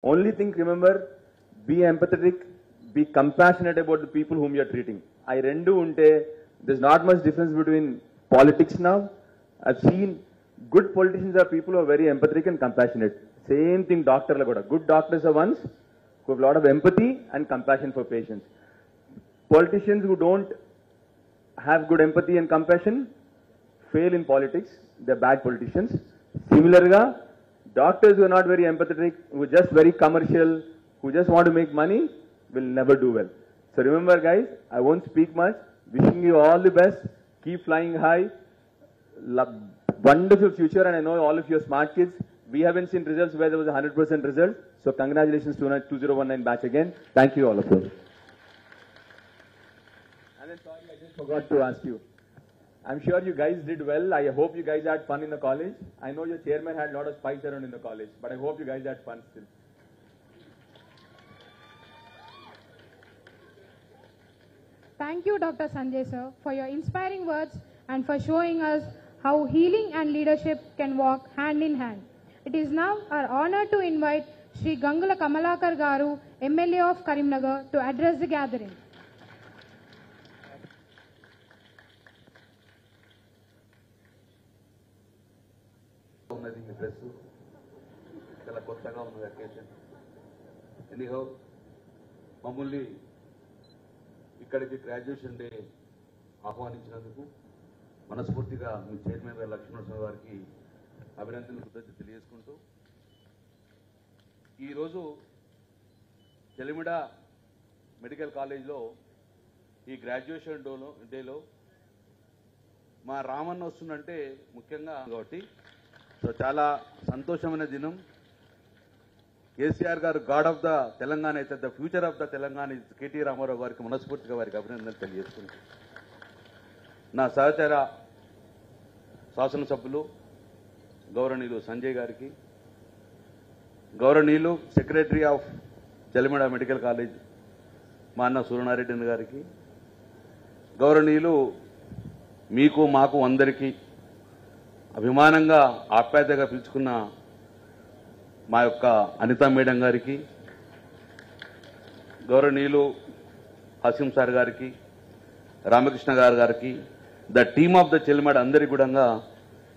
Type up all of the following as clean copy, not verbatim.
Only thing, remember, be empathetic, be compassionate about the people whom you are treating. I rendu unte, there's not much difference between politics now. I've seen good politicians are people who are very empathetic and compassionate. Same thing doctor la kuda. Good doctors are ones who have a lot of empathy and compassion for patients. Politicians who don't have good empathy and compassion fail in politics. They're bad politicians. Similarly, doctors who are not very empathetic, who are just very commercial, who just want to make money, will never do well. So remember, guys, I won't speak much. Wishing you all the best. Keep flying high. Wonderful future, and I know all of you are smart kids. We haven't seen results where there was a 100% result. So congratulations to 2019 batch again. Thank you, all of you. And then sorry, I just forgot to ask you. I'm sure you guys did well. I hope you guys had fun in the college. I know your chairman had a lot of spikes around in the college, but I hope you guys had fun still. Thank you, Dr. Sanjay sir, for your inspiring words and for showing us how healing and leadership can walk hand in hand. It is now our honor to invite Shri Gangula Kamalakar Garu, MLA of Karimnagar, to address the gathering. ఉన్నది మీ dress చాలా కొత్తగా ఉన్నది occasion. Anyhow మమ్మల్ని ఇక్కడికి graduation day ఆహ్వానించినందుకు మనస్ఫూర్తిగా మీ chairman గారు లక్ష్మణస్వామి గారికి అభినందనలు కృతజ్ఞత తెలియజేసుకుంటూ, ఈరోజు చెలిమిడ మెడికల్ కాలేజ్లో ఈ గ్రాడ్యుయేషన్ డేలో మా రామన్న వస్తుందంటే ముఖ్యంగా కాబట్టి సో చాలా సంతోషమైన దినం. కేసీఆర్ గారు గాడ్ ఆఫ్ ద తెలంగాణ అయితే the future of the Telangana KT Rama Rao గారికి మనస్ఫూర్తిగా వారికి అభినందనలు తెలియజేసుకుంటారు. నా సహచర శాసనసభ్యులు గౌరవనీయులు సంజయ్ గారికి, గౌరవనీయులు secretary of Chelimida medical college మా అన్న సూర్యనారెడ్డి గారికి, గౌరవనీయులు మీకు మాకు అందరికీ అభిమానంగా ఆప్యాయతగా పిలుచుకున్న మా యొక్క అనిత మేడం గారికి, గౌరవనీయులు హసీం సార్ గారికి, రామకృష్ణ గారికి, the team of the Chelimida అందరికీ కూడా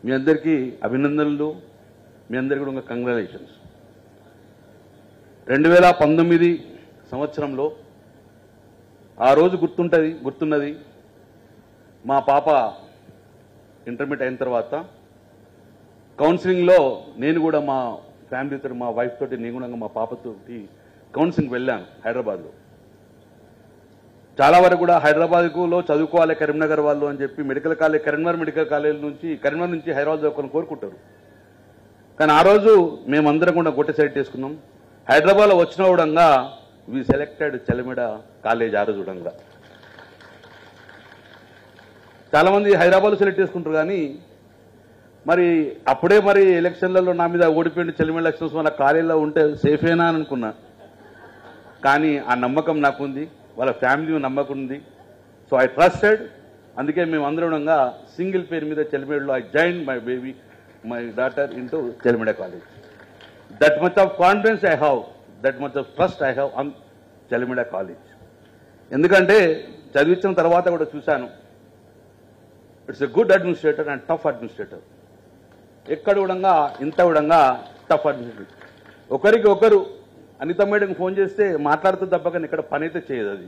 మీ అందరికీ అభినందనలు, మీ అందరికీ కూడా కంగ్రాచులేషన్స్. 2019 సంవత్సరంలో ఆ రోజు గుర్తున్నది మా పాప ఇంటర్మీడియట్ అయిన తర్వాత కౌన్సిలింగ్లో నేను కూడా మా ఫ్యామిలీతో మా వైఫ్ తోటి నేను కూడా మా పాపతోటి కౌన్సిలింగ్ వెళ్ళాను హైదరాబాద్లో. చాలా వరకు కూడా హైదరాబాద్లో చదువుకోవాలి కరీంనగర్ వాళ్ళు అని చెప్పి medical college Karimnagar medical college నుంచి కరీంనగర్ నుంచి హైదరాబాద్ చదువుకొని కోరుకుంటారు. కానీ ఆ రోజు మేమందరం కూడా గొట్టె సెలెక్ట్ చేసుకున్నాం. హైదరాబాద్లో వచ్చిన కూడా వి సెలెక్టెడ్ చెలిమిడ కాలేజ్ ఆ రోజు కూడా. చాలా మంది హైదరాబాద్లో సెలెక్ట్ చేసుకుంటారు కానీ మరి అప్పుడే మరి ఎలక్షన్లలో నా మీద ఓడిపోయిన చెలిమిడ ఎలక్షన్స్ వాళ్ళ కాలేజీలో ఉంటే సేఫేనా అని అనుకున్నా. కానీ ఆ నమ్మకం నాకుంది, వాళ్ళ ఫ్యామిలీ నమ్మకం ఉంది. So I trusted. అందుకే మేము అందరం సింగిల్ పేరు మీద చెలిమిడలో I join my baby my daughter into Chalmeda college. That much of confidence I have, that much of trust I have on Chalmeda college. ఎందుకంటే చదివించిన తర్వాత కూడా చూశాను, it's a good administrator and tough administrator. ఎక్కడ కూడా ఇంత కూడా టఫ్ అడ్మినిస్ట్రేటర్. ఒకరికి ఒకరు అనిత మేడంకి ఫోన్ చేస్తే మాట్లాడుతూ తప్ప కానీ ఇక్కడ పని అయితే చేయదు అది.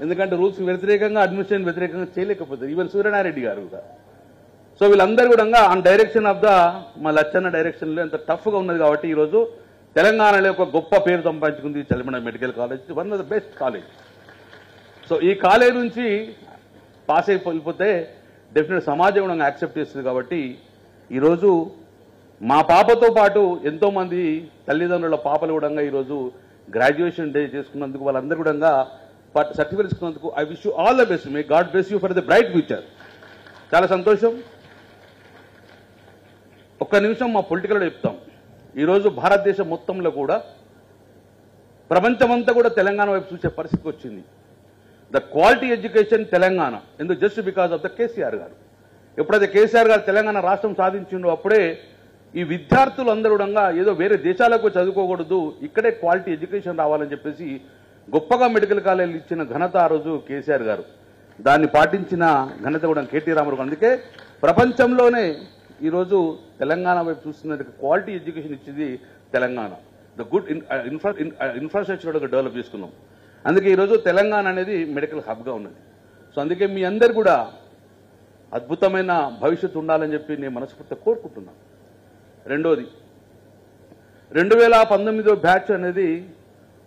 ఎందుకంటే రూల్స్ వ్యతిరేకంగా అడ్మినిస్ట్రేషన్ వ్యతిరేకంగా చేయలేకపోతుంది. ఈవెన్ సూర్యనారెడ్డి గారు కూడా. సో వీళ్ళందరూ కూడా ఆన్ డైరెక్షన్ ఆఫ్ ద మా లచ్చన్న డైరెక్షన్లో ఎంత టఫ్గా ఉన్నది కాబట్టి ఈరోజు తెలంగాణలో ఒక గొప్ప పేరు సంపాదించుకుంది Chalmeda medical college, one of the best college. So ఈ కాలేజ్ నుంచి పాస్ అయిపోతే డెఫినెట్ సమాజం కూడా యాక్సెప్ట్ చేస్తుంది. కాబట్టి ఈరోజు మా పాపతో పాటు ఎంతో మంది తల్లిదండ్రుల పాపలు కూడా ఈరోజు గ్రాడ్యుయేషన్ డే చేసుకున్నందుకు వాళ్ళందరూ కూడా సర్టిఫికేట్ ఇస్తున్నందుకు I wish you all the best. May God bless you for the bright future. చాలా సంతోషం. ఒక్క నిమిషం మా పొలిటికల్లో చెప్తాం. ఈరోజు భారతదేశం మొత్తంలో కూడా ప్రపంచమంతా కూడా తెలంగాణ వైపు చూసే పరిస్థితికి వచ్చింది. ద క్వాలిటీ ఎడ్యుకేషన్ తెలంగాణ, ఎందుకు just because of the KCR గారు. ఎప్పుడైతే కేసీఆర్ గారు తెలంగాణ రాష్ట్రం సాధించిండో అప్పుడే ఈ విద్యార్థులందరూ కూడా ఏదో వేరే దేశాలకు చదువుకోకూడదు, ఇక్కడే క్వాలిటీ ఎడ్యుకేషన్ రావాలని చెప్పేసి గొప్పగా మెడికల్ కాలేజీలు ఇచ్చిన ఘనత ఆ రోజు కేసీఆర్ గారు. దాన్ని పాటించిన ఘనత కూడా కేటీ రామారావు. అందుకే ప్రపంచంలోనే ఈరోజు తెలంగాణ వైపు చూస్తున్న క్వాలిటీ ఎడ్యుకేషన్ ఇచ్చింది Telangana. The good infrastructure develop చేసుకున్నాం. అందుకే ఈరోజు తెలంగాణ అనేది మెడికల్ హబ్గా ఉన్నది. సో అందుకే మీ అందరు కూడా అద్భుతమైన భవిష్యత్తు ఉండాలని చెప్పి నేను మనస్ఫూర్తిగా కోరుకుంటున్నాను. రెండోది 2019 బ్యాచ్ అనేది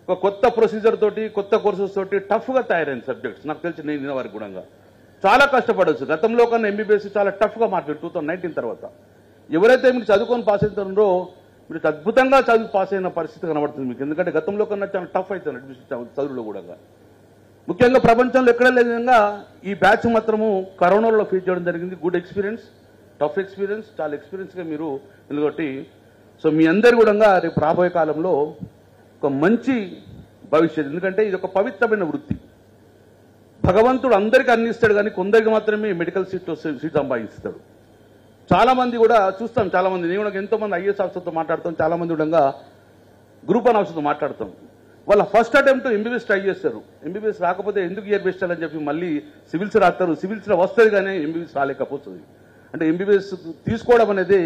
ఒక కొత్త ప్రొసీజర్ తోటి, కొత్త కోర్సెస్ తోటి టఫ్గా తయారైన సబ్జెక్ట్స్. నాకు తెలిసి నేను వరకు కూడా చాలా కష్టపడవచ్చు. గతంలో కన్నా ఎంబీబీఎస్ చాలా టఫ్గా మాట్లాడు 2019 తర్వాత. ఎవరైతే మీరు చదువుకొని పాస్ అవుతారో మీరు అద్భుతంగా చదువు పాస్ అయిన పరిస్థితి కనబడుతుంది మీకు. ఎందుకంటే గతంలో కన్నా చాలా టఫ్ అవుతుంది అడ్మిషన్ చదువులో కూడా. ముఖ్యంగా ప్రపంచంలో ఎక్కడ లేని విధంగా ఈ బ్యాచ్ మాత్రము కరోనాలో ఫీజ్ చేయడం జరిగింది. గుడ్ ఎక్స్పీరియన్స్, టఫ్ ఎక్స్పీరియన్స్, చాలా ఎక్స్పీరియన్స్గా మీరు ఎందుకంటే సో మీ అందరు కూడా రేపు రాబోయే కాలంలో ఒక మంచి భవిష్యత్తు. ఎందుకంటే ఇది ఒక పవిత్రమైన వృత్తి. భగవంతుడు అందరికీ అన్ని ఇస్తాడు, కానీ కొందరికి మాత్రమే మెడికల్ సీట్ సంపాదిస్తాడు. చాలా మంది కూడా చూస్తాం, చాలా మంది నేను కూడా ఎంతో మంది ఐఏఎస్ ఆఫీసర్తో మాట్లాడతాం, చాలా మంది కూడా గ్రూప్ 1 ఆఫీసర్తో మాట్లాడతాం. వాళ్ళ ఫస్ట్ అటెంప్ట్ ఎంబీబీఎస్ ట్రై చేస్తారు. ఎంబీబీఎస్ రాకపోతే ఎందుకు ఇయర్ బెస్ట్ అని చెప్పి మళ్ళీ సివిల్స్ రాస్తారు. సివిల్స్లో వస్తుంది కానీ ఎంబీబీఎస్ రాలేకపోతుంది. అంటే ఎంబీబీఎస్ తీసుకోవడం అనేది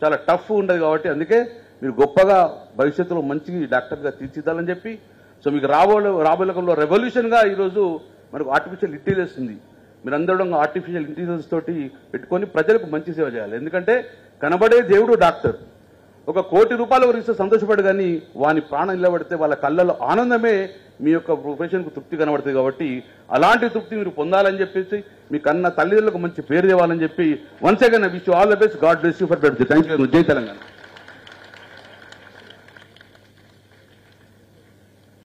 చాలా టఫ్ ఉండదు. కాబట్టి అందుకే మీరు గొప్పగా భవిష్యత్తులో మంచి డాక్టర్గా తీర్చిద్దాలని చెప్పి సో మీకు రాబోయే రెవల్యూషన్గా ఈరోజు మనకు ఆర్టిఫిషియల్ ఇంటెలిజెన్స్ ఉంది. మీరందరూ ఆర్టిఫిషియల్ ఇంటెలిజెన్స్ తోటి పెట్టుకొని ప్రజలకు మంచి సేవ చేయాలి. ఎందుకంటే కనబడే దేవుడు డాక్టర్. 1 కోటి రూపాయల వరకు సంతోషపడు, కానీ వాని ప్రాణం నిలబడితే వాళ్ళ కళ్ళలో ఆనందమే మీ యొక్క ప్రొఫెషన్కు తృప్తి కనబడుతుంది. కాబట్టి అలాంటి తృప్తి మీరు పొందాలని చెప్పేసి మీ కన్న తల్లిదండ్రులకు మంచి పేరు తేవాలని చెప్పి once again wish you all the best. God bless you for better. Thank you. జై తెలంగాణ.